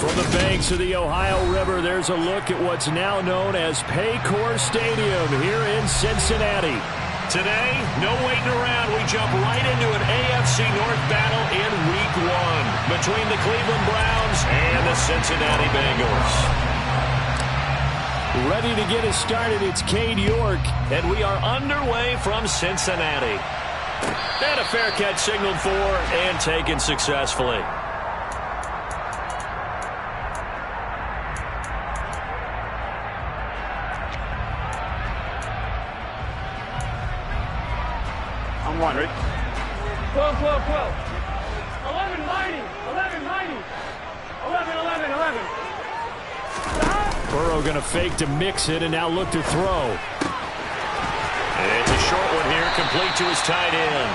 From the banks of the Ohio River, there's a look at what's now known as Paycor Stadium here in Cincinnati. Today, no waiting around. We jump right into an AFC North battle in Week 1 between the Cleveland Browns and the Cincinnati Bengals. Ready to get us started, it's Cade York. And we are underway from Cincinnati. And a fair catch signaled for and taken successfully. I'm one, Rick. 12, 12, 12. 11, 90. 11, 90. 11, 11, 11. Burrow going to fake to mix it and now look to throw. It's a short one here, complete to his tight end.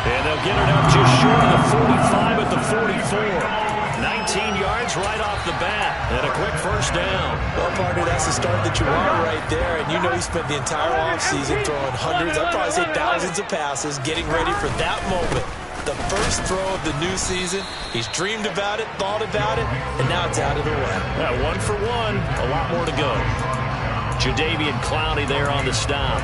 And they'll get it up just short of the 45 at the 44. 19 yards right off the bat, and a quick first down. Well, partner, that's the start that you want right there, and you know he spent the entire offseason throwing hundreds, I'd probably say thousands of passes, getting ready for that moment. The first throw of the new season. He's dreamed about it, thought about it, and now it's out of the way. Yeah, 1 for 1, a lot more to go. Jadeveon Clowney there on the stop.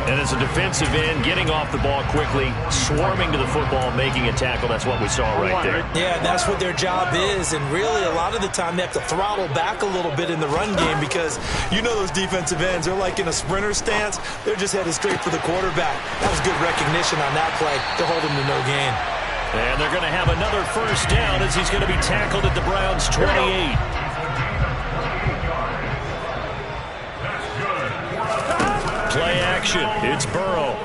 And as a defensive end, getting off the ball quickly, swarming to the football, making a tackle. That's what we saw right there. Yeah, that's what their job is. And really, a lot of the time, they have to throttle back a little bit in the run game because you know those defensive ends, they're like in a sprinter stance. They're just headed straight for the quarterback. That was good recognition on that play to hold him to no gain. And they're going to have another first down as he's going to be tackled at the Browns' 28. Play action. It's Burrow.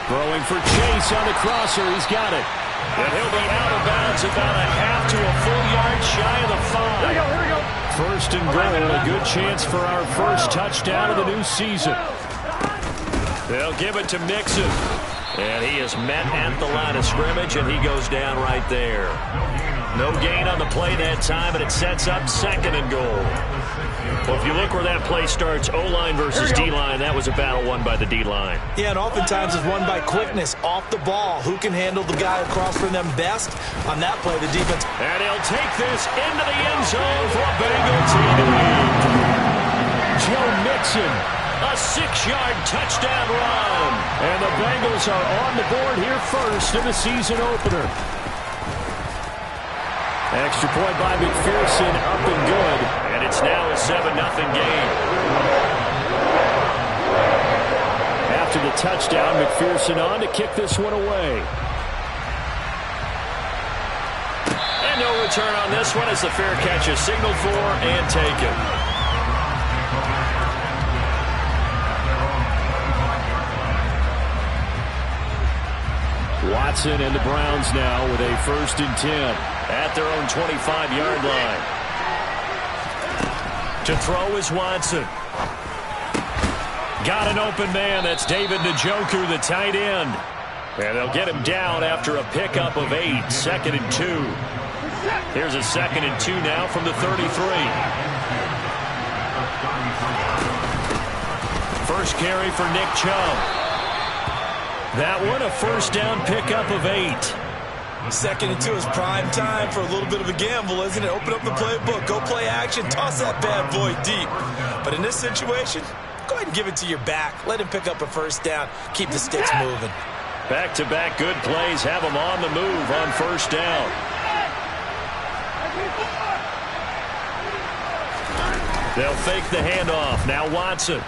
Throwing for Chase on the crosser. He's got it. And he'll be out of bounds about a half to a full yard shy of the 5. Here we go. First and goal. A good chance for our first touchdown of the new season. They'll give it to Mixon. And he is met at the line of scrimmage, and he goes down right there. No gain on the play that time, and it sets up second and goal. Well, if you look where that play starts, O-line versus D-line, that was a battle won by the D-line. Yeah, and oftentimes it's won by quickness off the ball. Who can handle the guy across from them best? On that play, the defense. And he'll take this into the end zone for a Bengals lead. Joe Mixon, a 6-yard touchdown run. And the Bengals are on the board here first in the season opener. Extra point by McPherson, up and good. And it's now a 7-0 game. After the touchdown, McPherson on to kick this one away. And no return on this one as the fair catch is signaled for and taken. Watson and the Browns now with a 1st and 10 at their own 25-yard line. To throw is Watson. Got an open man. That's David Njoku, the tight end. And they'll get him down after a pickup of 8. 2nd and 2. Here's a 2nd and 2 now from the 33. First carry for Nick Chubb. That one, a first down pickup of 8. 2nd and 2 is prime time for a little bit of a gamble, isn't it? Open up the playbook, go play action, toss that bad boy deep. But in this situation, go ahead and give it to your back. Let him pick up a first down. Keep the sticks moving. Back-to-back good plays have him on the move on first down. They'll fake the handoff. Now Watson.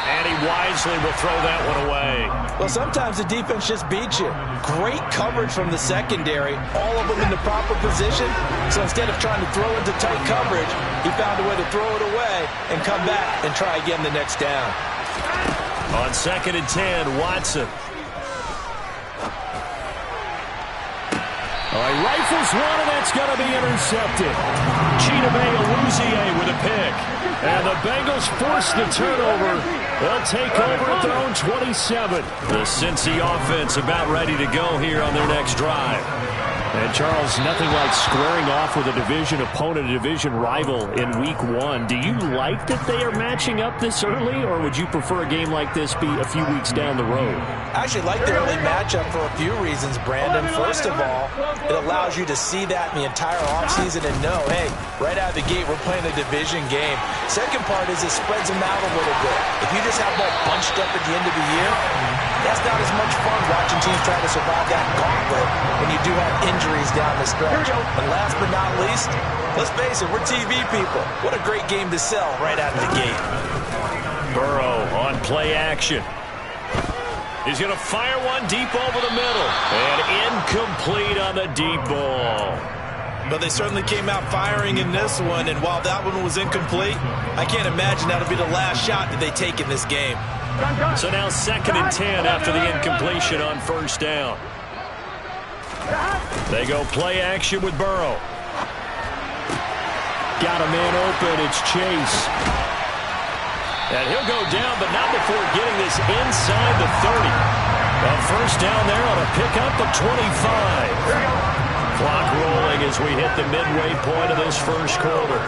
And he wisely will throw that one away. Well, sometimes the defense just beats you. Great coverage from the secondary. All of them in the proper position. So instead of trying to throw into tight coverage, he found a way to throw it away and come back and try again the next down. On 2nd and 10, Watson. All right, rifles one, and that's going to be intercepted. Chidobe Awuzie with a pick. And the Bengals force the turnover. They'll take over at their own 27. The Cincy offense about ready to go here on their next drive. And Charles, nothing like squaring off with a division opponent, a division rival in week 1. Do you like that they are matching up this early, or would you prefer a game like this be a few weeks down the road? I actually like the early matchup for a few reasons, Brandon. First of all, it allows you to see that in the entire offseason and know, hey, right out of the gate, we're playing a division game. Second part is it spreads them out a little bit. If you just have them all bunched up at the end of the year, that's not as much fun watching teams try to survive that gauntlet when you do have injuries down the stretch. And last but not least, let's face it, we're TV people. What a great game to sell right out of the gate. Burrow on play action. He's going to fire one deep over the middle. And incomplete on the deep ball. But they certainly came out firing in this one, and while that one was incomplete, I can't imagine that'll be the last shot that they take in this game. So now 2nd and 10 after the incompletion on first down. They go play action with Burrow. Got a man open. It's Chase. And he'll go down, but not before getting this inside the 30. A first down there on a pickup of 25. Clock rolling as we hit the midway point of this first quarter.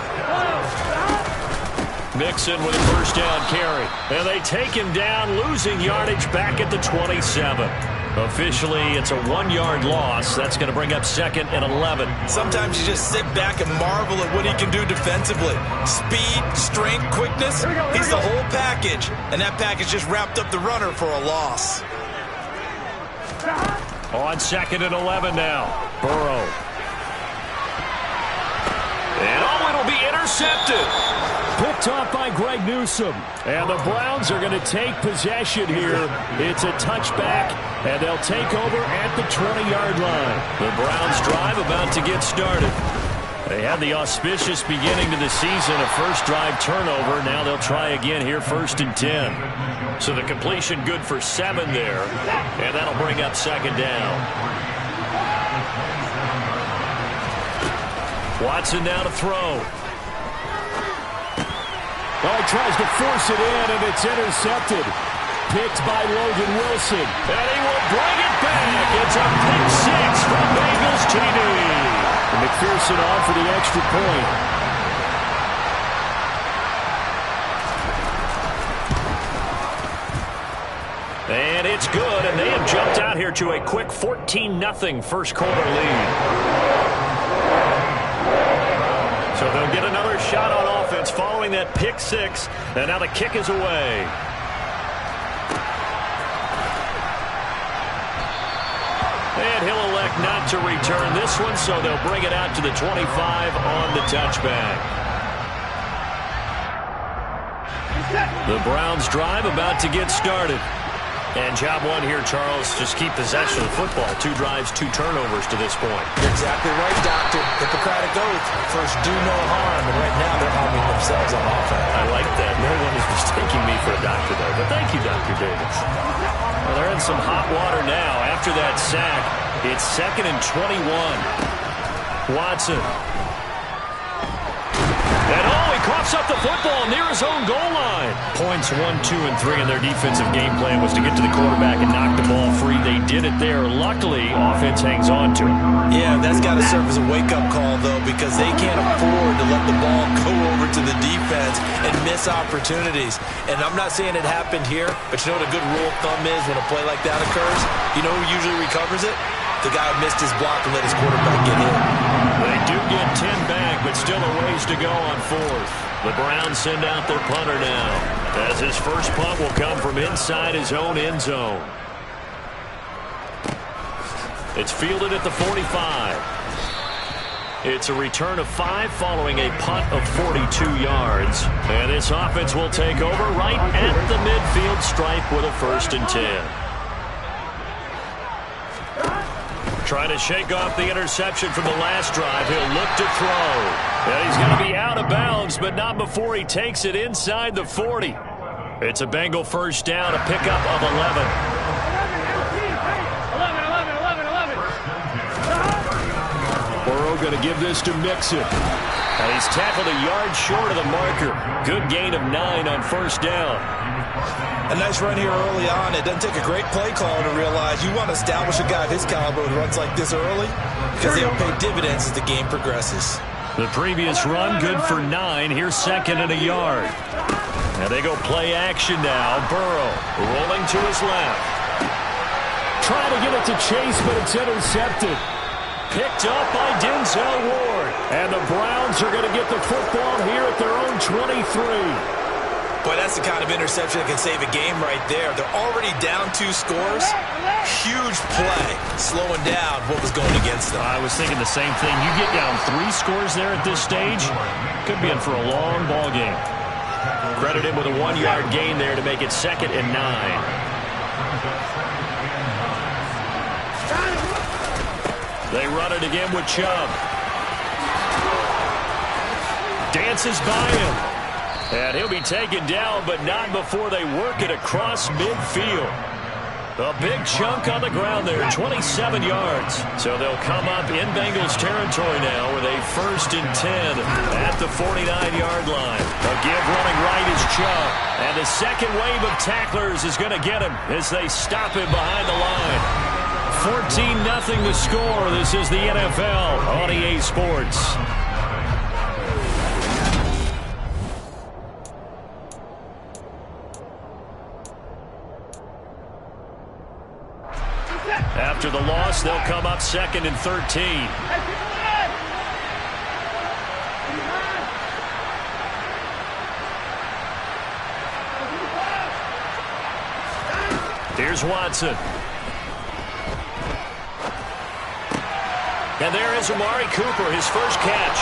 Mixon with a first down carry. And they take him down, losing yardage back at the 27. Officially, it's a 1-yard loss. That's going to bring up 2nd and 11. Sometimes you just sit back and marvel at what he can do defensively. Speed, strength, quickness. He's the whole package. And that package just wrapped up the runner for a loss. On 2nd and 11 now. Burrow. And it'll be intercepted. Picked off by Greg Newsome. And the Browns are going to take possession here. It's a touchback, and they'll take over at the 20-yard line. The Browns drive about to get started. They had the auspicious beginning to the season, a first drive turnover. Now they'll try again here, 1st and 10. So the completion good for 7 there, and that'll bring up 2nd down. Watson now to throw. Oh, he tries to force it in, and it's intercepted. Picked by Logan Wilson. And he will bring it back. It's a pick 6 from Bengals TD. And McPherson on for the extra point. And it's good, and they have jumped out here to a quick 14-0 first quarter lead. So they'll get another shot on offense following that pick 6, and now the kick is away. And he'll elect not to return this one, so they'll bring it out to the 25 on the touchback. The Browns drive about to get started. And job 1 here, Charles, just keep possession of the football. 2 drives, 2 turnovers to this point. You're exactly right, Doctor. Hippocratic oath. First, do no harm. And right now, they're harming themselves on offense. I like that. No one is mistaking me for a doctor, though. But thank you, Dr. Davis. Well, they're in some hot water now. After that sack, it's 2nd and 21. Watson. And he coughs up the football near his own goal line. Points 1, 2, and 3 in their defensive game plan was to get to the quarterback and knock the ball free. They did it there. Luckily, offense hangs on to it. Yeah, that's got to serve as a wake-up call, though, because they can't afford to let the ball go over to the defense and miss opportunities. And I'm not saying it happened here, but you know what a good rule of thumb is when a play like that occurs? You know who usually recovers it? The guy who missed his block and let his quarterback get hit. They do get 10 back, but still a ways to go on 4th. The Browns send out their punter now, as his first punt will come from inside his own end zone. It's fielded at the 45. It's a return of 5 following a punt of 42 yards. And this offense will take over right at the midfield stripe with a 1st and 10. Trying to shake off the interception from the last drive. He'll look to throw. And he's going to be out of bounds, but not before he takes it inside the 40. It's a Bengal first down, a pickup of 11. 11. Burrow going to give this to Mixon. And he's tackled a yard short of the marker. Good gain of 9 on first down. A nice run here early on. It doesn't take a great play caller to realize you want to establish a guy of his caliber who runs like this early because they'll pay dividends as the game progresses. The previous run, good for 9. Here's second and a yard. And they go play action now. Burrow rolling to his left. Trying to get it to Chase, but it's intercepted. Picked up by Denzel Ward. And the Browns are going to get the football here at their own 23. Boy, that's the kind of interception that can save a game right there. They're already down 2 scores. Huge play, slowing down what was going against them. I was thinking the same thing. You get down 3 scores there at this stage, could be in for a long ball game. Credit him with a 1-yard gain there to make it second and 9. They run it again with Chubb. Dances by him. And he'll be taken down, but not before they work it across midfield. A big chunk on the ground there, 27 yards. So they'll come up in Bengals territory now with a 1st and 10 at the 49-yard line. A give running right is Chubb. And the second wave of tacklers is going to get him as they stop him behind the line. 14-0 the score. This is the NFL on EA Sports. After the loss, they'll come up 2nd and 13. Here's Watson. And there is Amari Cooper, his first catch.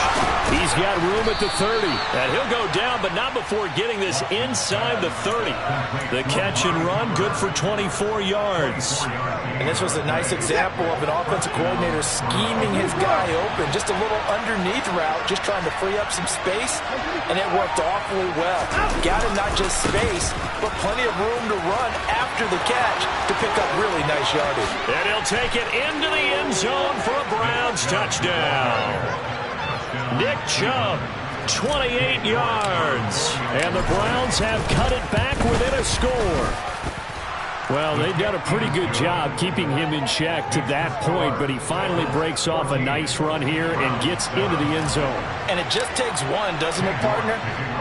He's got room at the 30. And he'll go down, but not before getting this inside the 30. The catch and run, good for 24 yards. And this was a nice example of an offensive coordinator scheming his guy open. Just a little underneath route, just trying to free up some space. And it worked awfully well. Got him not just space, but plenty of room to run after the catch to pick up really nice yardage. And he'll take it into the end zone for a Browns touchdown. Nick Chubb, 28 yards. And the Browns have cut it back within a score. Well, they've done a pretty good job keeping him in check to that point, but he finally breaks off a nice run here and gets into the end zone. And it just takes one, doesn't it, partner?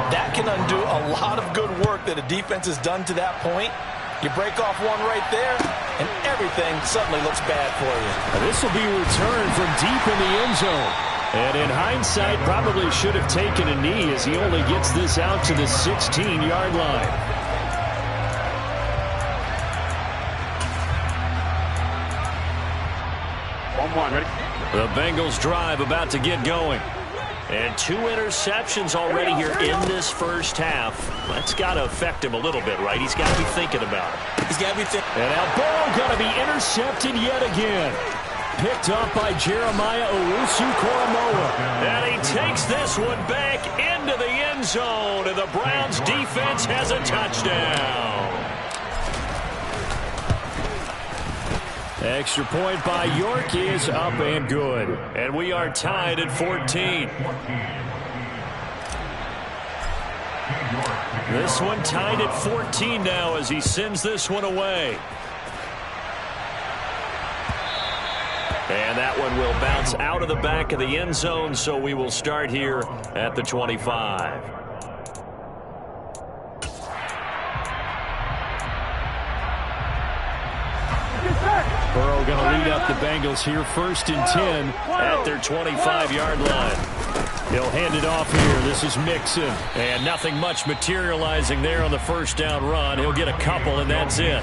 That can undo a lot of good work that a defense has done to that point. You break off one right there, and everything suddenly looks bad for you. This will be returned from deep in the end zone. And in hindsight, probably should have taken a knee as he only gets this out to the 16-yard line. Ready? The Bengals drive about to get going. And 2 interceptions already here in this first half. That's got to affect him a little bit, right? He's got to be thinking about it. He's got to be thinking. And now Burrow going to be intercepted yet again. Picked up by Jeremiah Owusu-Koramoah. And he takes this one back into the end zone. And the Browns defense has a touchdown. Extra point by York is up and good. And we are tied at 14. This one tied at 14 now as he sends this one away. And that one will bounce out of the back of the end zone, so we will start here at the 25. Burrow going to lead up the Bengals here, 1st and 10 at their 25-yard line. He'll hand it off here. This is Mixon. And nothing much materializing there on the first down run. He'll get a couple, and that's it.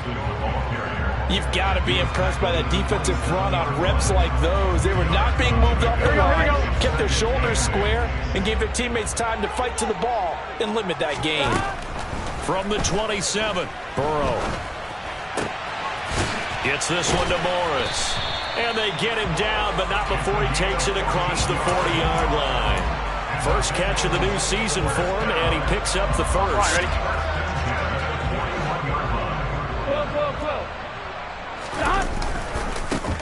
You've got to be impressed by that defensive front on reps like those. They were not being moved off the line, kept their shoulders square, and gave their teammates time to fight to the ball and limit that gain. From the 27, Burrow gets this one to Morris. And they get him down, but not before he takes it across the 40-yard line. First catch of the new season for him, and he picks up the first. Ready?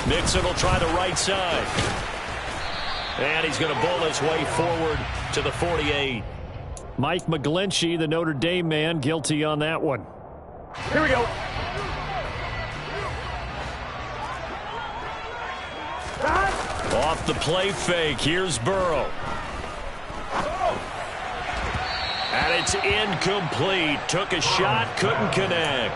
Mixon will try the right side. And he's going to bull his way forward to the 48. Mike McGlinchey, the Notre Dame man, guilty on that one. Here we go. Off the play fake, here's Burrow. And it's incomplete. Took a shot, couldn't connect.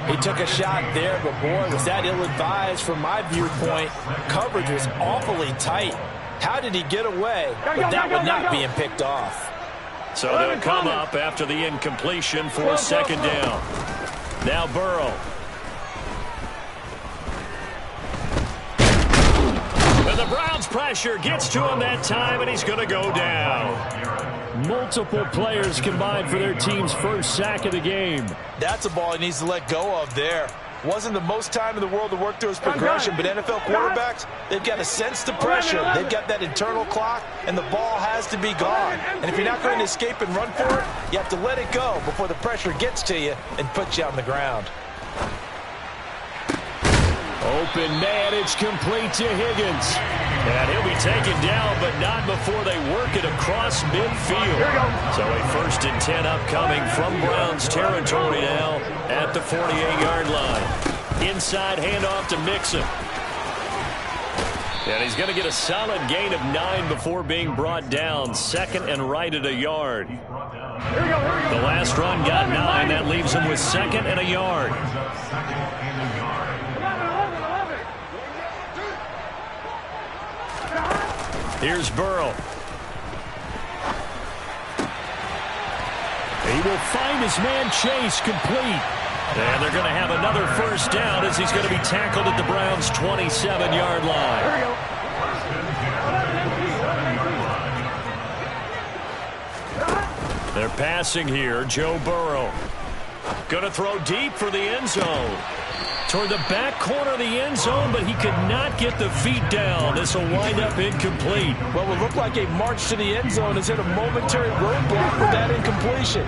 He took a shot there, but boy, was that ill-advised from my viewpoint. Coverage was awfully tight. How did he get away with that one not being picked off? So they'll come up after the incompletion for a second down. Now Burrow. And the Browns pressure gets to him that time, and he's going to go down. Multiple players combined for their team's first sack of the game. That's a ball he needs to let go of there. Wasn't the most time in the world to work through his progression, but NFL quarterbacks, they've got to sense the pressure. They've got that internal clock, and the ball has to be gone. And if you're not going to escape and run for it, you have to let it go before the pressure gets to you and puts you on the ground. Open man, it's complete to Higgins. And he'll be taken down, but not before they work it across midfield. So a 1st and 10 upcoming from Browns territory now at the 48-yard line. Inside handoff to Mixon. And he's going to get a solid gain of 9 before being brought down. 2nd and right at a yard. The last run got 9. That leaves him with 2nd and a yard. Here's Burrow. He will find his man Chase complete. And they're going to have another 1st down as he's going to be tackled at the Browns' 27-yard line. They're passing here. Joe Burrow. Going to throw deep for the end zone. Toward the back corner of the end zone, but he could not get the feet down. This will wind up incomplete. What would look like a march to the end zone has hit a momentary roadblock with that incompletion.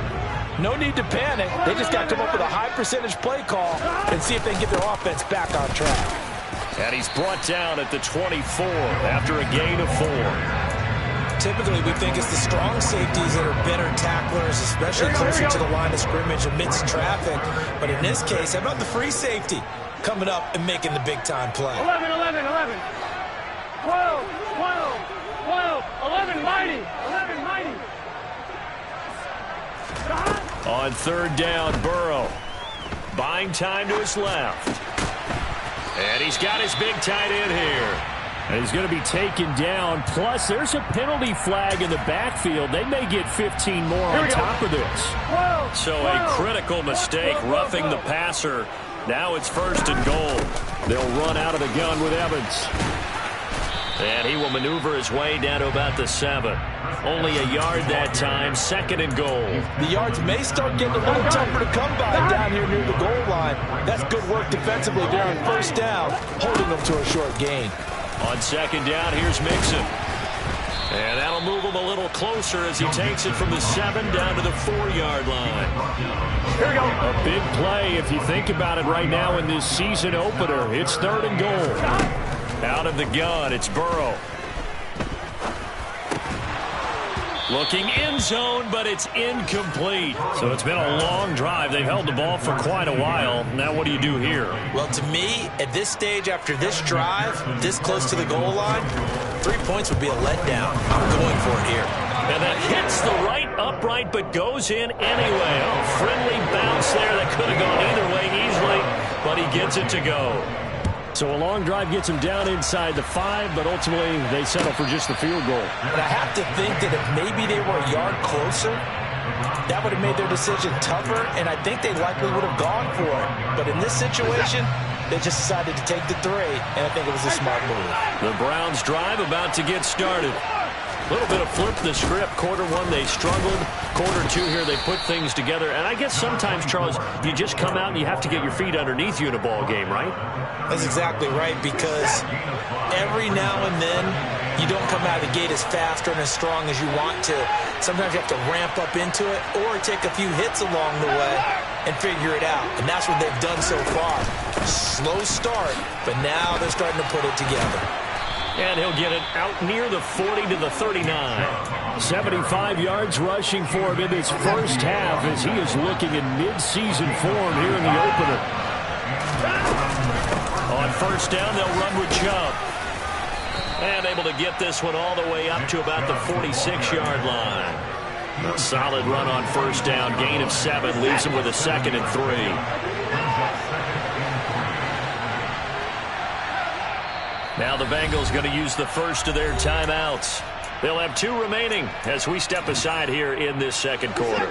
No need to panic. They just got to come up with a high percentage play call and see if they can get their offense back on track. And he's brought down at the 24 after a gain of 4. Typically, we think it's the strong safeties that are better tacklers, especially closer to the line of scrimmage amidst traffic. But in this case, how about the free safety coming up and making the big-time play? 11, 11, 11. 12, 12, 12, 11, mighty. 11, mighty. On 3rd down, Burrow. Buying time to his left. And he's got his big tight end here. And he's going to be taken down. Plus, there's a penalty flag in the backfield. They may get 15 more on top of this. So a critical mistake, roughing the passer. Now it's 1st and goal. They'll run out of the gun with Evans. And he will maneuver his way down to about the 7. Only a yard that time, 2nd and goal. The yards may start getting a little tougher to come by down here near the goal line. That's good work defensively there on 1st down, holding them to a short gain. On 2nd down, here's Mixon. And that'll move him a little closer as he takes it from the 7 down to the 4-yard line. Here we go. A big play if you think about it right now in this season opener. It's 3rd and goal. Out of the gun, it's Burrow. Looking end zone, but it's incomplete. So it's been a long drive. They've held the ball for quite a while. Now what do you do here? Well, to me, at this stage, after this drive, this close to the goal line, 3 points would be a letdown. I'm going for it here. And that hits the right upright, but goes in anyway. Oh, friendly bounce there that could have gone either way easily, but he gets it to go. So a long drive gets him down inside the 5, but ultimately they settle for just the field goal. But I have to think that if maybe they were a yard closer, that would have made their decision tougher, and I think they likely would have gone for it. But in this situation, they just decided to take the 3, and I think it was a smart move. The Browns drive about to get started. A little bit of flip the script. Quarter 1, they struggled. Quarter 2 here, they put things together. And I guess sometimes, Charles, you just come out and you have to get your feet underneath you in a ball game, right? That's exactly right, because every now and then you don't come out of the gate as fast or as strong as you want to. Sometimes you have to ramp up into it or take a few hits along the way and figure it out. And that's what they've done so far. Slow start, but now they're starting to put it together. And he'll get it out near the 40 to the 39. 75 yards rushing for him in this first half as he is looking in mid-season form here in the opener. On first down, they'll run with Chubb. And able to get this one all the way up to about the 46-yard line. A solid run on first down. Gain of 7 leaves him with a 2nd and 3. Now the Bengals going to use the first of their timeouts. They'll have 2 remaining as we step aside here in this second quarter.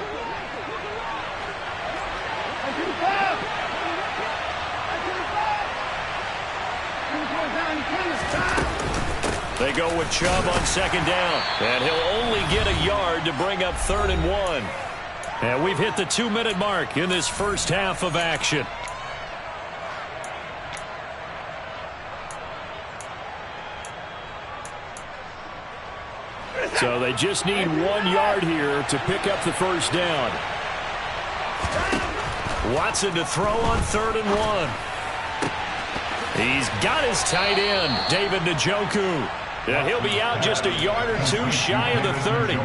They go with Chubb on second down. And he'll only get a yard to bring up 3rd and 1. And we've hit the 2-minute mark in this first half of action. So they just need 1 yard here to pick up the first down. Watson to throw on 3rd and 1. He's got his tight end, David Njoku. And he'll be out just a yard or 2 shy of the 30.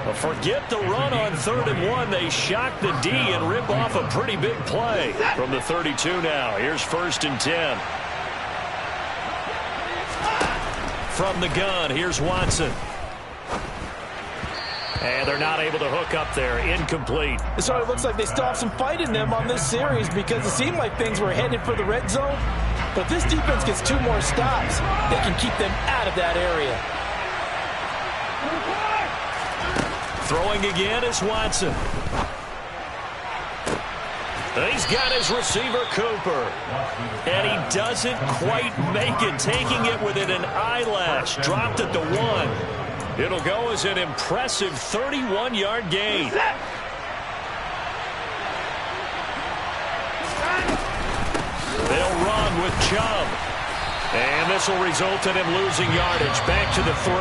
But forget the run on 3rd and 1. They shock the D and rip off a pretty big play. From the 32 now, here's 1st and 10. From the gun, here's Watson. And they're not able to hook up there. Incomplete. So it looks like they still have some fight in them on this series because it seemed like things were headed for the red zone. But this defense gets 2 more stops that can keep them out of that area. Throwing again is Watson. He's got his receiver, Cooper. And he doesn't quite make it, taking it within an eyelash. Dropped at the 1. It'll go as an impressive 31-yard gain. They'll run with Chubb. And this will result in him losing yardage. Back to the 3.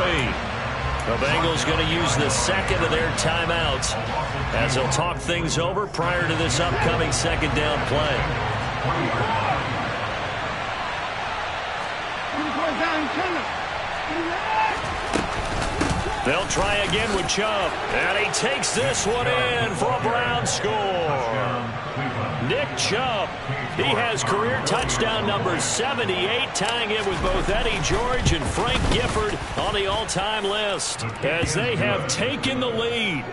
The Bengals going to use the 2nd of their timeouts as they'll talk things over prior to this upcoming 2nd down play. They'll try again with Chubb. And he takes this one in for a Brown score. Nick Chubb. He has career touchdown number 78, tying it with both Eddie George and Frank Gifford on the all-time list as they have taken the lead.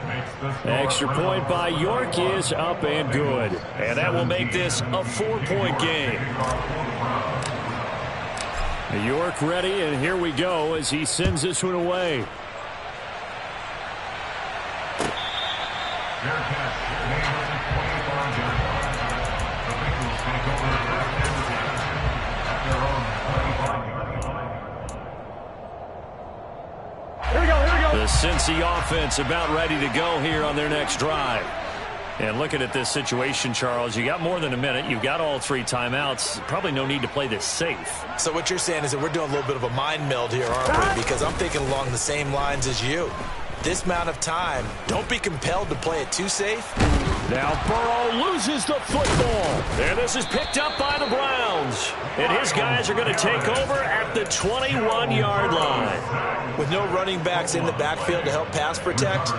Extra point by York is up and good. And that will make this a 4-point game. York ready, and here we go as he sends this one away. The Cincy offense about ready to go here on their next drive. And looking at this situation, Charles, you got more than a minute. You've got all 3 timeouts. Probably no need to play this safe. So what you're saying is that we're doing a little bit of a mind meld here, aren't we? Because I'm thinking along the same lines as you. This amount of time, don't be compelled to play it too safe. Now Burrow loses the football. And this is picked up by the Browns. And his guys are going to take over at the 21-yard line. With no running backs in the backfield to help pass protect,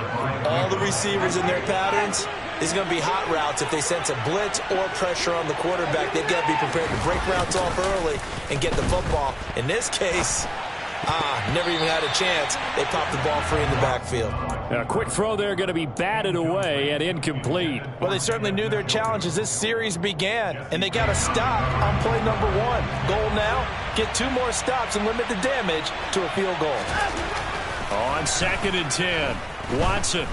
all the receivers in their patterns, these are going to be hot routes. If they sense a blitz or pressure on the quarterback, they've got to be prepared to break routes off early and get the football. In this case, never even had a chance. They popped the ball free in the backfield. A quick throw there going to be batted away and incomplete. Well, they certainly knew their challenge as this series began, and they got to stop on play number 1. Goal now, get 2 more stops and limit the damage to a field goal. On 2nd and 10, Watson.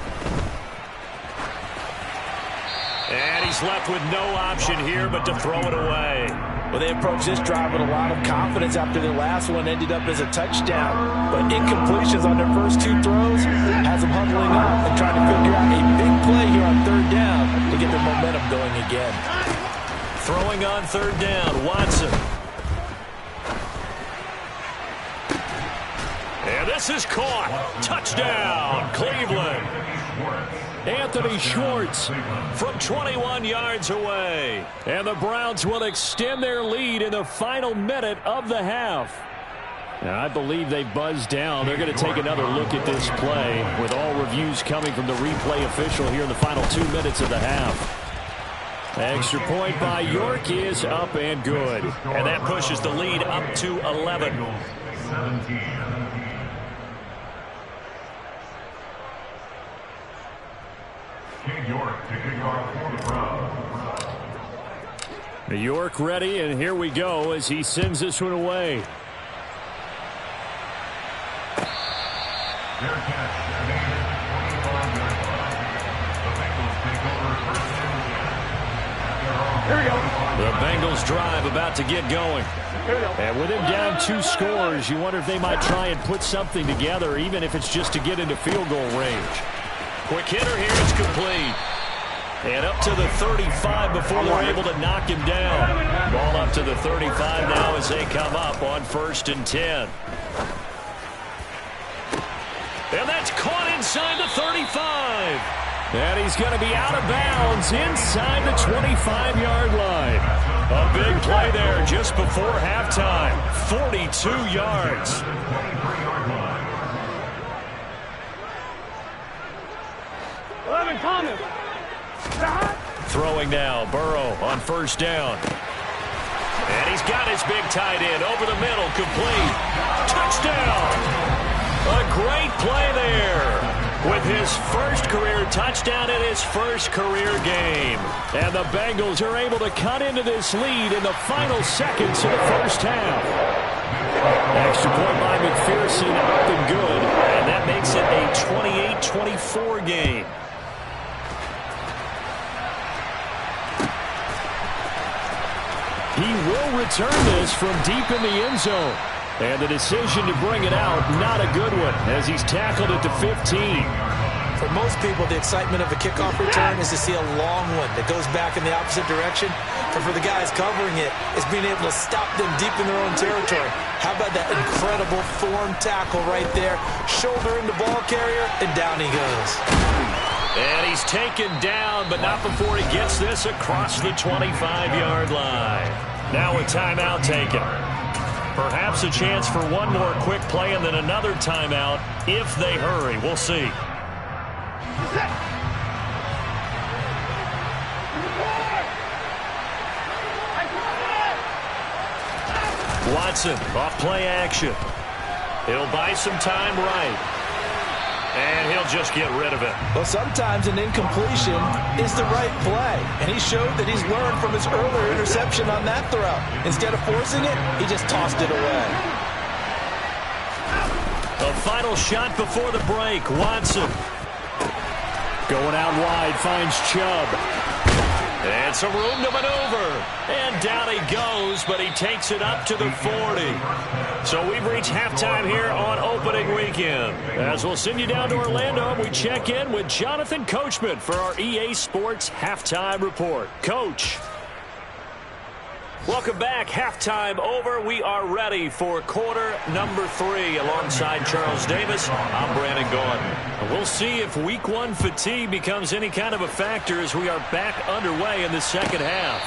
And he's left with no option here but to throw it away. Well, they approached this drive with a lot of confidence after their last one ended up as a touchdown. But incompletions on their first 2 throws has them huddling up and trying to figure out a big play here on 3rd down to get their momentum going again. Throwing on 3rd down, Watson. And this is caught. Touchdown, Cleveland. Anthony Schwartz from 21 yards away. And the Browns will extend their lead in the final minute of the half. And I believe they buzzed down. They're going to take another look at this play with all reviews coming from the replay official here in the final 2 minutes of the half. Extra point by York is up and good. And that pushes the lead up to 11. 17. York to kick off for the Browns. York ready, and here we go as he sends this one away. Their catch made at the 25-yard line. The Bengals take over first and 10. Here we go. The Bengals drive about to get going. And with him down 2 scores, you wonder if they might try and put something together, even if it's just to get into field goal range. Quick hitter here, it's complete. And up to the 35 before they're able to knock him down. Ball up to the 35 now as they come up on 1st and 10. And that's caught inside the 35. And he's going to be out of bounds inside the 25-yard line. A big play there just before halftime. 42 yards. Throwing now, Burrow on 1st down. And he's got his big tight end over the middle, complete. Touchdown! A great play there with his first career touchdown in his first career game. And the Bengals are able to cut into this lead in the final seconds of the first half. Extra point by McPherson, up and good. And that makes it a 28-24 game. He will return this from deep in the end zone. And the decision to bring it out, not a good one, as he's tackled at the 15. For most people, the excitement of a kickoff return is to see a long one that goes back in the opposite direction. But for the guys covering it, it's being able to stop them deep in their own territory. How about that incredible form tackle right there? Shoulder in the ball carrier, and down he goes. And he's taken down, but not before he gets this across the 25-yard line. Now a timeout taken. Perhaps a chance for one more quick play and then another timeout if they hurry. We'll see. Watson off play action. He'll buy some time right. And he'll just get rid of it. Well, sometimes an incompletion is the right play. And he showed that he's learned from his earlier interception on that throw. Instead of forcing it, he just tossed it away. A final shot before the break. Watson. Going out wide, finds Chubb. And some room to maneuver. And down he goes, but he takes it up to the 40. So we've reached halftime here on opening weekend. As we'll send you down to Orlando, we check in with Jonathan Coachman for our EA Sports Halftime Report. Coach. Welcome back. Halftime over. We are ready for quarter number 3 alongside Charles Davis. I'm Brandon Gordon. We'll see if week 1 fatigue becomes any kind of a factor as we are back underway in the second half.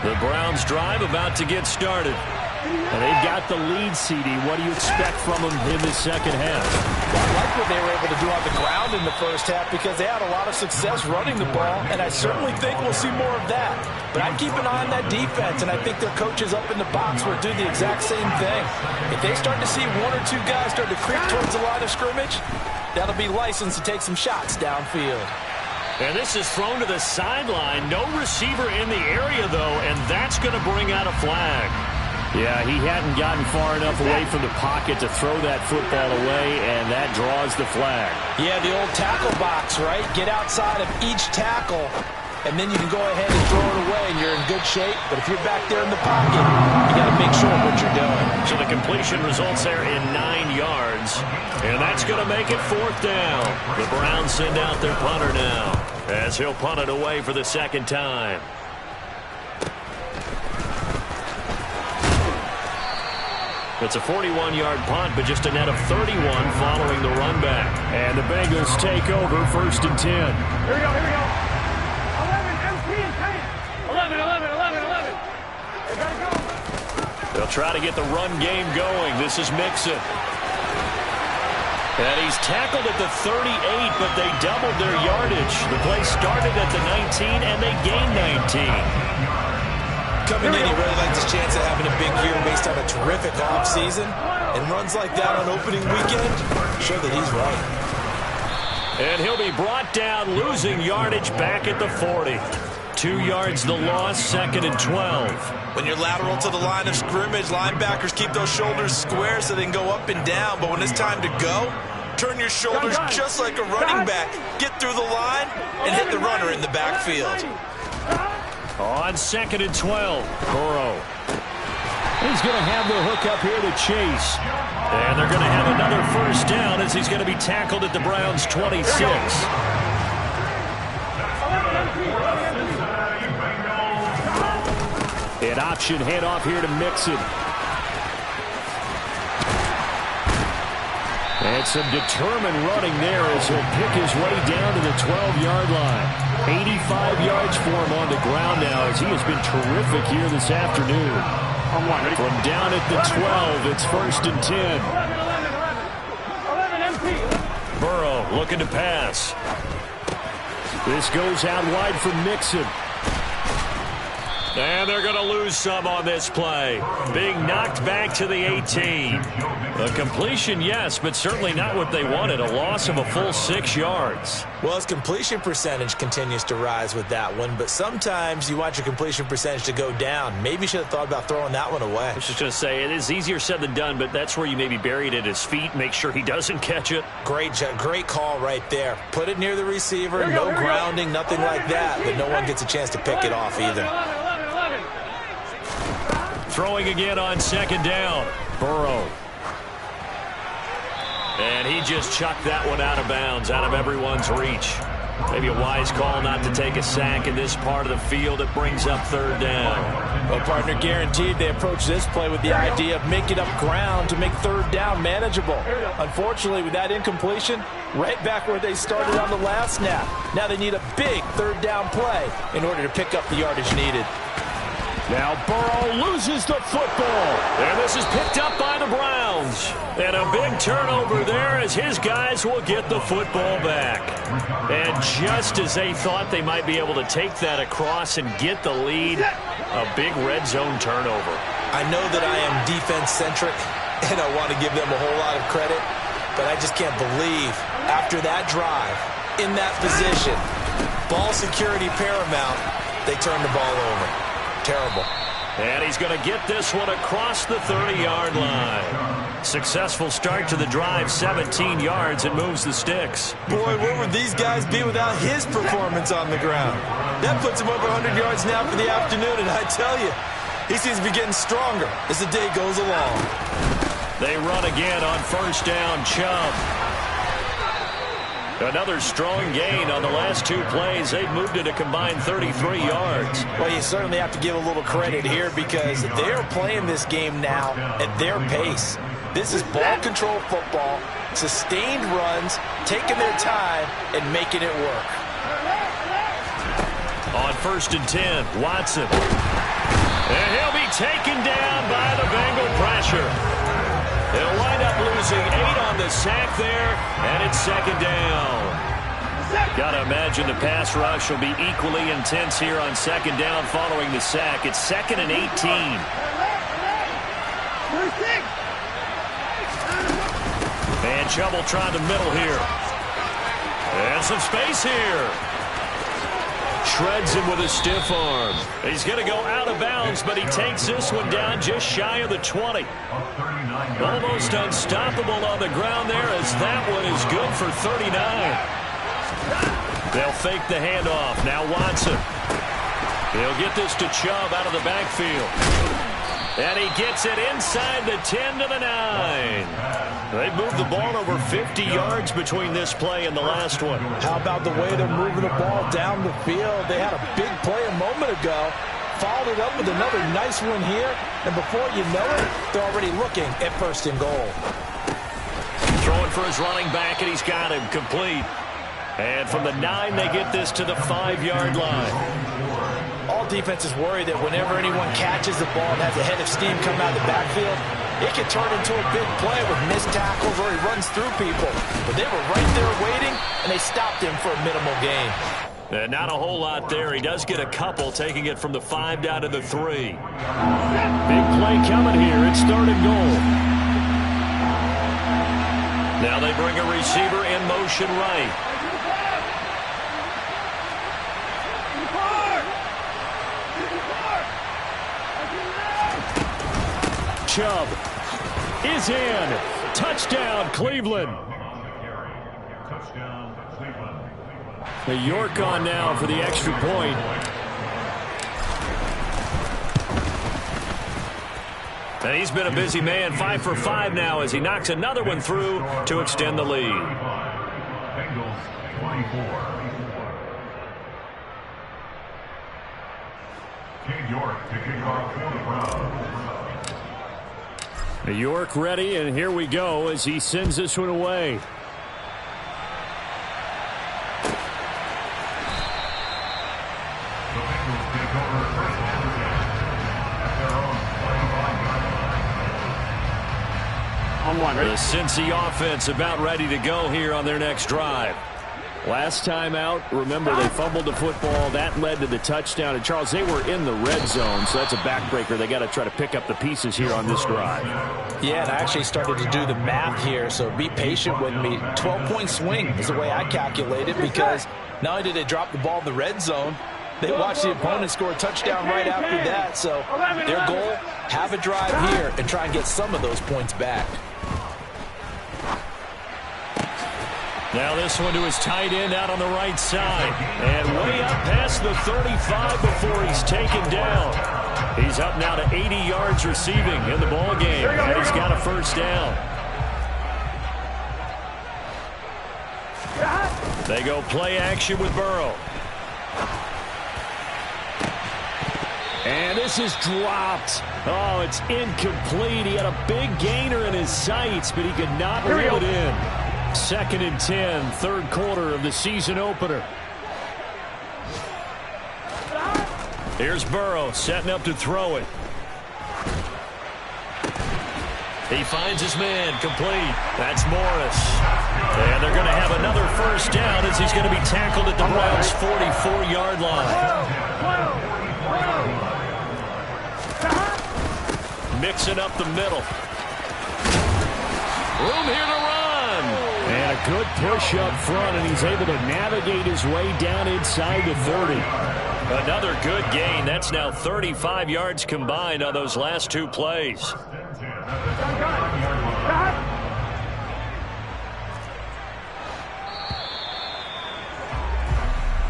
The Browns drive about to get started. And they've got the lead, CD. What do you expect from them in the second half? Well, I like what they were able to do on the ground in the first half because they had a lot of success running the ball, and I certainly think we'll see more of that. But I'd keep an eye on that defense, and I think their coaches up in the box will do the exact same thing. If they start to see 1 or 2 guys start to creep towards the line of scrimmage, that'll be licensed to take some shots downfield. And this is thrown to the sideline. No receiver in the area, though, and that's going to bring out a flag. Yeah, he hadn't gotten far enough away from the pocket to throw that football away, and that draws the flag. Yeah, the old tackle box, right? Get outside of each tackle, and then you can go ahead and throw it away, and you're in good shape. But if you're back there in the pocket, you got to make sure what you're doing. So the completion results there in 9 yards, and that's going to make it 4th down. The Browns send out their punter now as he'll punt it away for the second time. It's a 41-yard punt, but just a net of 31 following the run back. And the Bengals take over 1st and 10. Here we go. 11, MP and 10. 11. They gotta go. They'll try to get the run game going. This is Mixon. And he's tackled at the 38, but they doubled their yardage. The play started at the 19, and they gained 19. Coming in, he really likes his chance of having a big year based on a terrific offseason. And runs like that on opening weekend show that he's right. And he'll be brought down, losing yardage back at the 40. 2 yards the loss, 2nd and 12. When you're lateral to the line of scrimmage, linebackers keep those shoulders square so they can go up and down. But when it's time to go, turn your shoulders just like a running back. Get through the line and hit the runner in the backfield. On 2nd and 12, Burrow. He's going to have the hook up here to Chase. And they're going to have another 1st down as he's going to be tackled at the Browns' 26. An option handoff here to Mixon. And some determined running there as he'll pick his way down to the 12-yard line. 85 yards for him on the ground now as he has been terrific here this afternoon. From down at the 12, it's 1st and 10. 11 MP. Burrow looking to pass. This goes out wide for Mixon. And they're going to lose some on this play. Being knocked back to the 18. A completion, yes, but certainly not what they wanted. A loss of a full 6 yards. Well, his completion percentage continues to rise with that one, but sometimes you want your completion percentage to go down. Maybe you should have thought about throwing that one away. I was just going to say, it is easier said than done, but that's where you maybe bury it at his feet, make sure he doesn't catch it. Great call right there. Put it near the receiver, no grounding, nothing like that, but no one gets a chance to pick it off either. Throwing again on 2nd down. Burrow. And he just chucked that one out of bounds, out of everyone's reach. Maybe a wise call not to take a sack in this part of the field. It brings up 3rd down. Well, partner, guaranteed they approach this play with the idea of making up ground to make 3rd down manageable. Unfortunately, with that incompletion, right back where they started on the last snap. Now they need a big 3rd down play in order to pick up the yardage needed. Now Burrow loses the football. And this is picked up by the Browns. And a big turnover there as his guys will get the football back. And just as they thought they might be able to take that across and get the lead, a big red zone turnover. I know that I am defense-centric, and I want to give them a whole lot of credit, but I just can't believe after that drive, in that position, ball security paramount, they turned the ball over. Terrible. And he's going to get this one across the 30-yard line. Successful start to the drive, 17 yards, and moves the sticks. Boy, where would these guys be without his performance on the ground? That puts him over 100 yards now for the afternoon, and I tell you, he seems to be getting stronger as the day goes along. They run again on 1st down, Chubb. Another strong gain on the last 2 plays. They've moved it a combined 33 yards. Well, you certainly have to give a little credit here because they're playing this game now at their pace. This is ball control football, sustained runs, taking their time, and making it work. On 1st and 10, Watson. And he'll be taken down by the Bengal pressure. They'll wind up losing 8 on the sack there, and it's 2nd down. Got to imagine the pass rush will be equally intense here on 2nd down following the sack. It's 2nd and 18. And Chubb will try the middle here. And some space here. Shreds him with a stiff arm. He's going to go out of bounds, but he takes this one down just shy of the 20. Almost unstoppable on the ground there as that one is good for 39. They'll fake the handoff. Now Watson. He'll get this to Chubb out of the backfield. And he gets it inside the 10 to the 9. They've moved the ball over 50 yards between this play and the last one. How about the way they're moving the ball down the field? They had a big play a moment ago. followed it up with another nice one here, and before you know it, they're already looking at 1st and goal. Throwing for his running back, and he's got him complete. And from the 9, they get this to the 5-yard line. All defenses worry that whenever anyone catches the ball and has a head of steam come out of the backfield, it can turn into a big play with missed tackles or he runs through people. But they were right there waiting, and they stopped him for a minimal gain. Not a whole lot there. He does get a couple, taking it from the 5 down to the 3. Big play coming here. It's 3rd and goal. Now they bring a receiver in motion right. Chubb is in. Touchdown, Cleveland. Touchdown, Cleveland. The York on now for the extra point. And he's been a busy man, 5 for 5 now as he knocks another one through to extend the lead. Bengals 24. King York to kick off for the Browns. New York ready, and here we go as he sends this one away. The Bengals take over 1st and 10 at their own 25-yard line. The Cincy offense about ready to go here on their next drive. Last time out, remember they fumbled the football. That led to the touchdown. And, Charles, they were in the red zone, so that's a backbreaker. They got to try to pick up the pieces here on this drive. Yeah, and I actually started to do the math here, so be patient with me. 12-point swing is the way I calculate it because not only did they drop the ball in the red zone, they watched the opponent score a touchdown right after that. So their goal, have a drive here and try and get some of those points back. Now this one to his tight end out on the right side. And way up past the 35 before he's taken down. He's up now to 80 yards receiving in the ball game. And he's got a 1st down. They go play action with Burrow. And this is dropped. Oh, it's incomplete. He had a big gainer in his sights, but he could not reel it in. 2nd and 10, 3rd quarter of the season opener. Here's Burrow setting up to throw it. He finds his man complete. That's Morris. And they're going to have another 1st down as he's going to be tackled at the Browns' 44-yard line. Mixing up the middle. Room here to run. And a good push up front, and he's able to navigate his way down inside the 30. Another good gain. That's now 35 yards combined on those last 2 plays.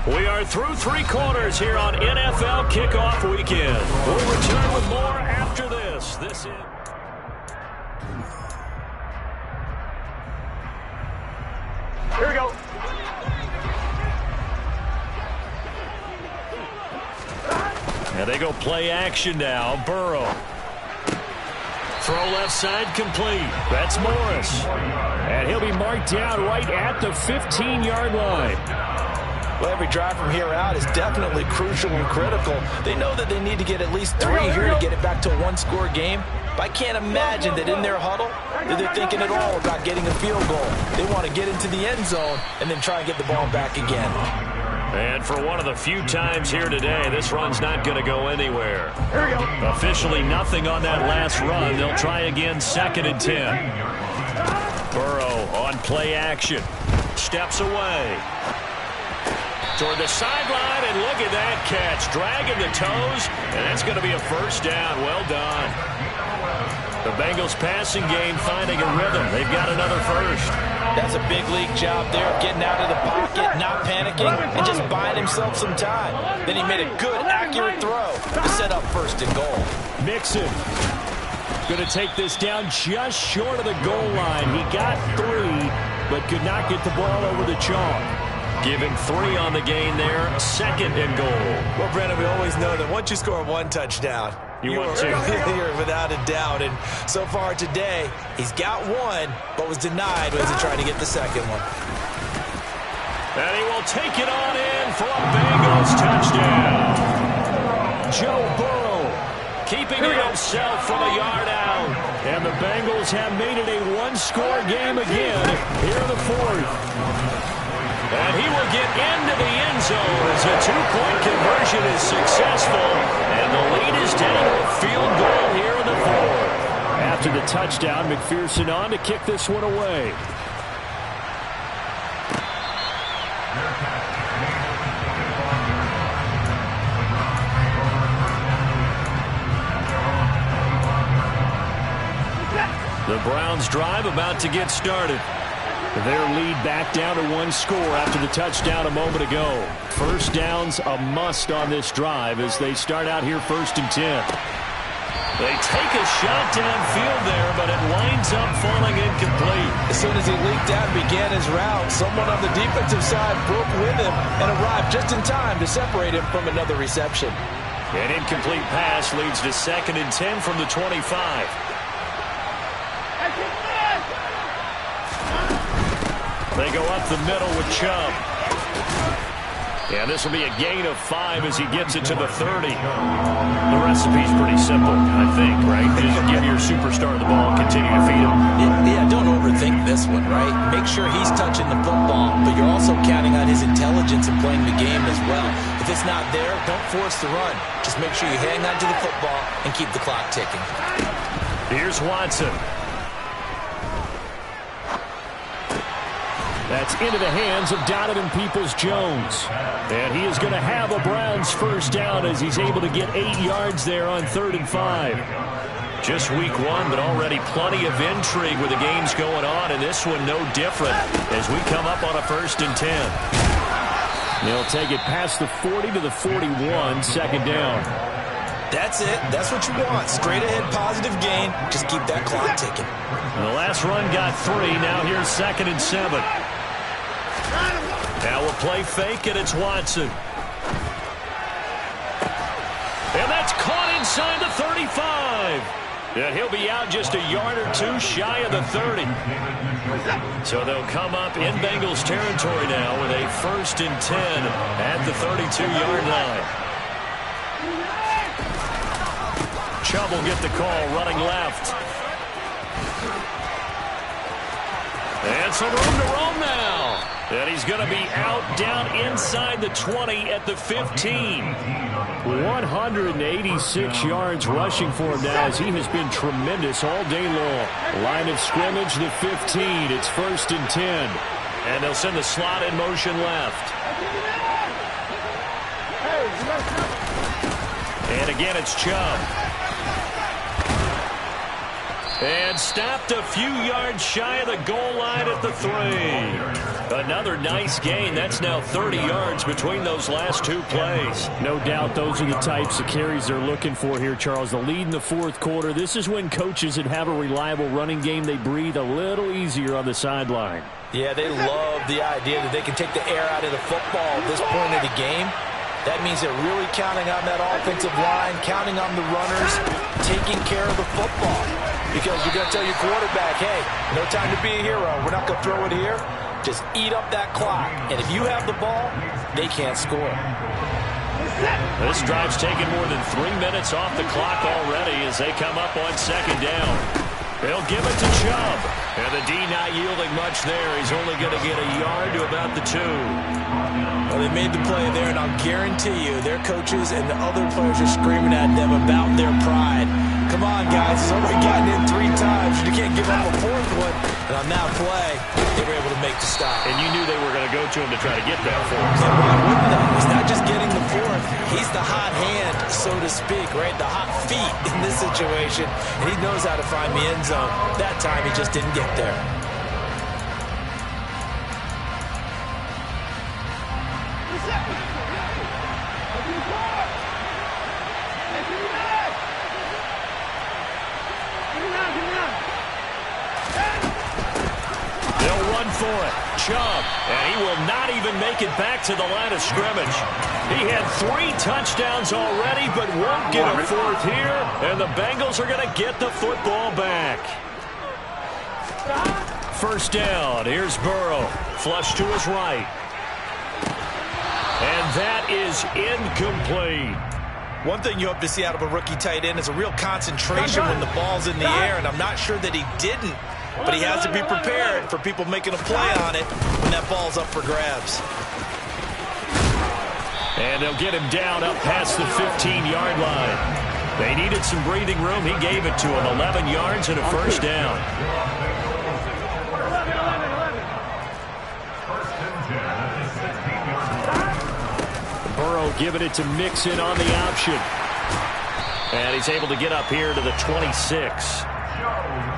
We are through 3 quarters here on NFL Kickoff Weekend. We'll return with more after this. This is... Here we go. And they go play action now. Burrow. Throw left side complete. That's Morris. And he'll be marked down right at the 15-yard line. Well, every drive from here out is definitely crucial and critical. They know that they need to get at least 3 here to get it back to a 1-score game. But I can't imagine that in their huddle that they're thinking at all about getting a field goal. They want to get into the end zone and then try and get the ball back again. And for one of the few times here today, this run's not going to go anywhere. Here we go. Officially nothing on that last run. They'll try again 2nd and 10. Burrow on play action. Steps away. Toward the sideline, and look at that catch. Dragging the toes, and that's going to be a 1st down. Well done. The Bengals passing game finding a rhythm. They've got another 1st. That's a big league job there, getting out of the pocket, not panicking, and just buying himself some time. Then he made a good, accurate throw to set up 1st and goal. Mixon going to take this down just short of the goal line. He got 3, but could not get the ball over the chalk. Give him 3 on the gain there. 2nd and goal. Well, Brandon, we always know that once you score 1 touchdown, you want 2. You're without a doubt. And so far today, he's got 1, but was denied as he tried to get the 2nd one. And he will take it on in for a Bengals touchdown. Joe Burrow keeping it himself from a yard out. And the Bengals have made it a 1-score game again here in the 4th. And he will get into the end zone as a 2-point conversion is successful. And the lead is down to a field goal here in the 4th. After the touchdown, McPherson on to kick this one away. The Browns drive about to get started. Their lead back down to 1 score after the touchdown a moment ago. First down's a must on this drive as they start out here 1st and 10. They take a shot downfield there, but it winds up falling incomplete. As soon as he leaped out and began his route, someone on the defensive side broke with him and arrived just in time to separate him from another reception. An incomplete pass leads to 2nd and 10 from the 25. They go up the middle with Chubb. And this will be a gain of 5 as he gets it to the 30. The recipe's pretty simple, I think, right? Just give your superstar the ball and continue to feed him. Yeah, don't overthink this one, right? Make sure he's touching the football, but you're also counting on his intelligence in playing the game as well. If it's not there, don't force the run. Just make sure you hang on to the football and keep the clock ticking. Here's Watson. That's into the hands of Donovan Peoples-Jones. And he is going to have a Browns first down as he's able to get 8 yards there on 3rd and 5. Just week 1, but already plenty of intrigue with the games going on, and this one no different as we come up on a 1st and 10. They'll take it past the 40 to the 41, 2nd down. That's it. That's what you want. Straight ahead, positive gain. Just keep that clock ticking. The last run got 3. Now here's 2nd and 7. Now we'll play fake, and it's Watson. And that's caught inside the 35. And he'll be out just a yard or 2 shy of the 30. So they'll come up in Bengals territory now with a 1st and 10 at the 32-yard line. Chubb will get the call running left. And some room to roam now. And he's going to be out down inside the 20 at the 15. 186 yards rushing for him now as he has been tremendous all day long. Line of scrimmage, the 15. It's 1st and 10. And they'll send the slot in motion left. And again, it's Chubb. And stopped a few yards shy of the goal line at the 3. Another nice gain. That's now 30 yards between those last 2 plays. No doubt those are the types of carries they're looking for here, Charles. The lead in the 4th quarter. This is when coaches that have a reliable running game, they breathe a little easier on the sideline. Yeah, they love the idea that they can take the air out of the football at this point of the game. That means they're really counting on that offensive line, counting on the runners, taking care of the football. Because you're going to tell your quarterback, hey, no time to be a hero. We're not going to throw it here. Just eat up that clock. And if you have the ball, they can't score. This drive's taken more than 3 minutes off the clock already as they come up on 2nd down. They'll give it to Chubb. And the D not yielding much there. He's only going to get a yard to about the 2. Well, they made the play there, and I'll guarantee you their coaches and the other players are screaming at them about their pride. Come on, guys. He's already gotten in 3 times. You can't give up a 4th one. And on that play, they were able to make the stop. And you knew they were going to go to him to try to get that 4th. And why wouldn't they? He's not just getting the 4th. He's the hot hand, so to speak, right? The hot feet in this situation. And he knows how to find the end zone. That time, he just didn't get there. for it. Chubb, and he will not even make it back to the line of scrimmage. He had 3 touchdowns already, but won't get a 4th here, and the Bengals are going to get the football back. First down. Here's Burrow. Flush to his right. And that is incomplete. One thing you hope to see out of a rookie tight end is a real concentration when the ball's in the air, and I'm not sure that he didn't, but he has to be prepared for people making a play on it when that ball's up for grabs. And they'll get him down up past the 15-yard line. They needed some breathing room. He gave it to him. 11 yards and a first down. Burrow giving it to Mixon on the option. And he's able to get up here to the 26.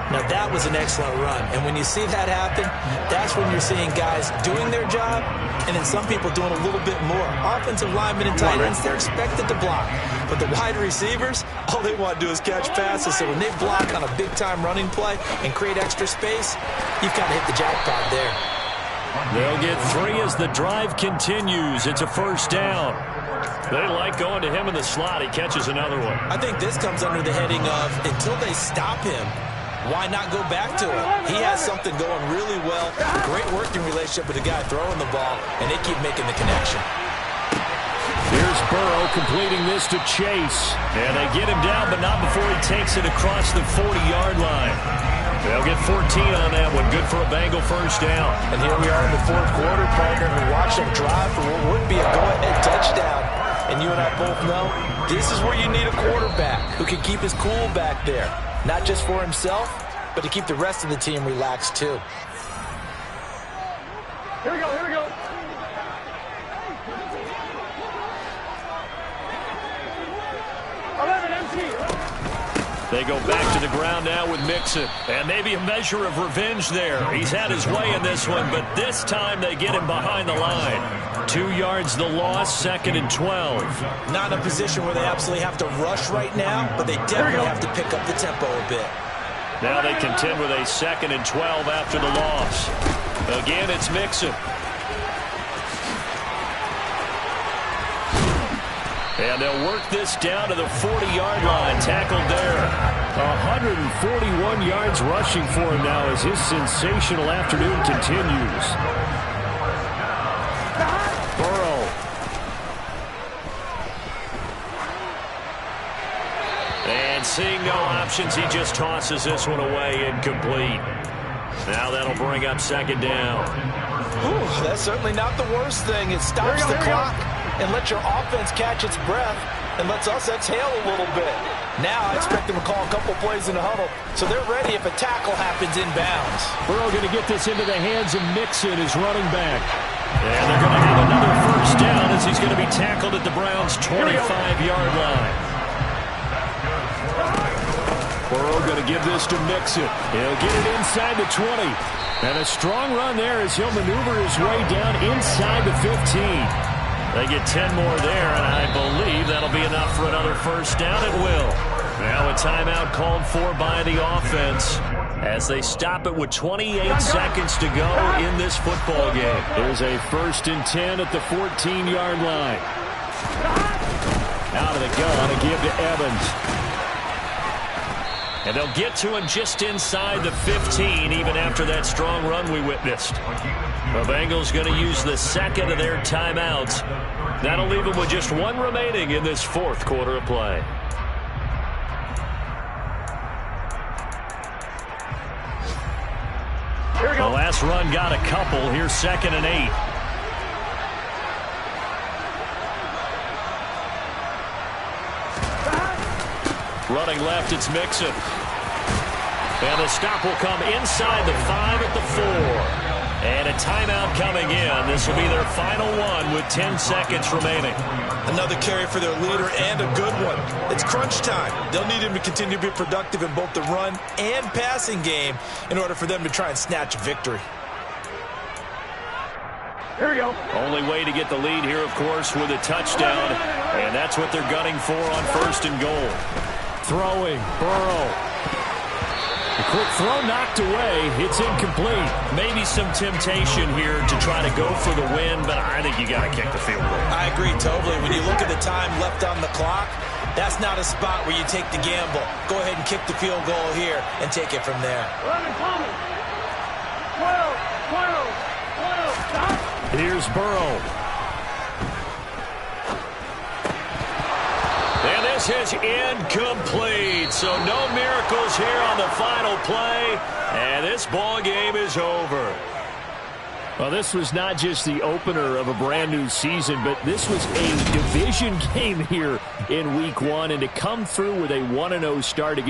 Now, that was an excellent run. And when you see that happen, that's when you're seeing guys doing their job and then some people doing a little bit more. Offensive linemen and tight ends, they're expected to block. But the wide receivers, all they want to do is catch passes. So when they block on a big-time running play and create extra space, you've got to hit the jackpot there. They'll get 3 as the drive continues. It's a first down. They like going to him in the slot. He catches another one. I think this comes under the heading of until they stop him, why not go back to him? He has something going really well, great working relationship with the guy throwing the ball, and they keep making the connection. Here's Burrow completing this to Chase. And they get him down, but not before he takes it across the 40-yard line. They'll get 14 on that one. Good for a Bengal first down. And here we are in the 4th quarter, partner, and watch them drive for what would be a go-ahead touchdown. And you and I both know this is where you need a quarterback who can keep his cool back there. Not just for himself, but to keep the rest of the team relaxed too. Here we go, here we go. They go back to the ground now with Mixon. And maybe a measure of revenge there. He's had his way in this one, but this time they get him behind the line. 2 yards the loss, 2nd and 12. Not in a position where they absolutely have to rush right now, but they definitely have to pick up the tempo a bit. Now they contend with a 2nd and 12 after the loss. Again, it's Mixon. And they'll work this down to the 40-yard line. Tackled there. 141 yards rushing for him now as his sensational afternoon continues. Burrow. And seeing no options, he just tosses this one away, incomplete. Now that'll bring up 2nd down. Ooh, that's certainly not the worst thing. It stops the clock and lets your offense catch its breath and lets us exhale a little bit. Now I expect them to call a couple plays in the huddle, so they're ready if a tackle happens inbounds. Burrow going to get this into the hands of Mixon, his running back. And they're going to have another first down as he's going to be tackled at the Browns' 25-yard line. Burrow going to give this to Mixon. He'll get it inside the 20. And a strong run there as he'll maneuver his way down inside the 15. They get 10 more there, and I believe that'll be enough for another first down. It will. Now a timeout called for by the offense as they stop it with 28 seconds to go in this football game. There's a 1st and 10 at the 14-yard line. Out of the gun to give to Evans. And they'll get to him just inside the 15, even after that strong run we witnessed. The Bengals going to use the 2nd of their timeouts. That'll leave them with just 1 remaining in this 4th quarter of play. Here we go. The last run got a couple. Here's 2nd and 8. Running left, it's Mixon. And the stop will come inside the 5 at the 4. And a timeout coming in. This will be their final one with 10 seconds remaining. Another carry for their leader and a good one. It's crunch time. They'll need him to continue to be productive in both the run and passing game in order for them to try and snatch a victory. Here we go. Only way to get the lead here, of course, with a touchdown. And that's what they're gunning for on 1st and goal. Throwing, Burrow. Quick throw knocked away. It's incomplete. Maybe some temptation here to try to go for the win, but I think you got to kick the field goal. I agree totally. When you look at the time left on the clock, that's not a spot where you take the gamble. Go ahead and kick the field goal here and take it from there. 11 coming. 12, 12, stop. Here's Burrow. And this is incomplete. So no miracles here on the final play. And this ball game is over. Well, this was not just the opener of a brand new season, but this was a division game here in week 1. And to come through with a 1-0 start against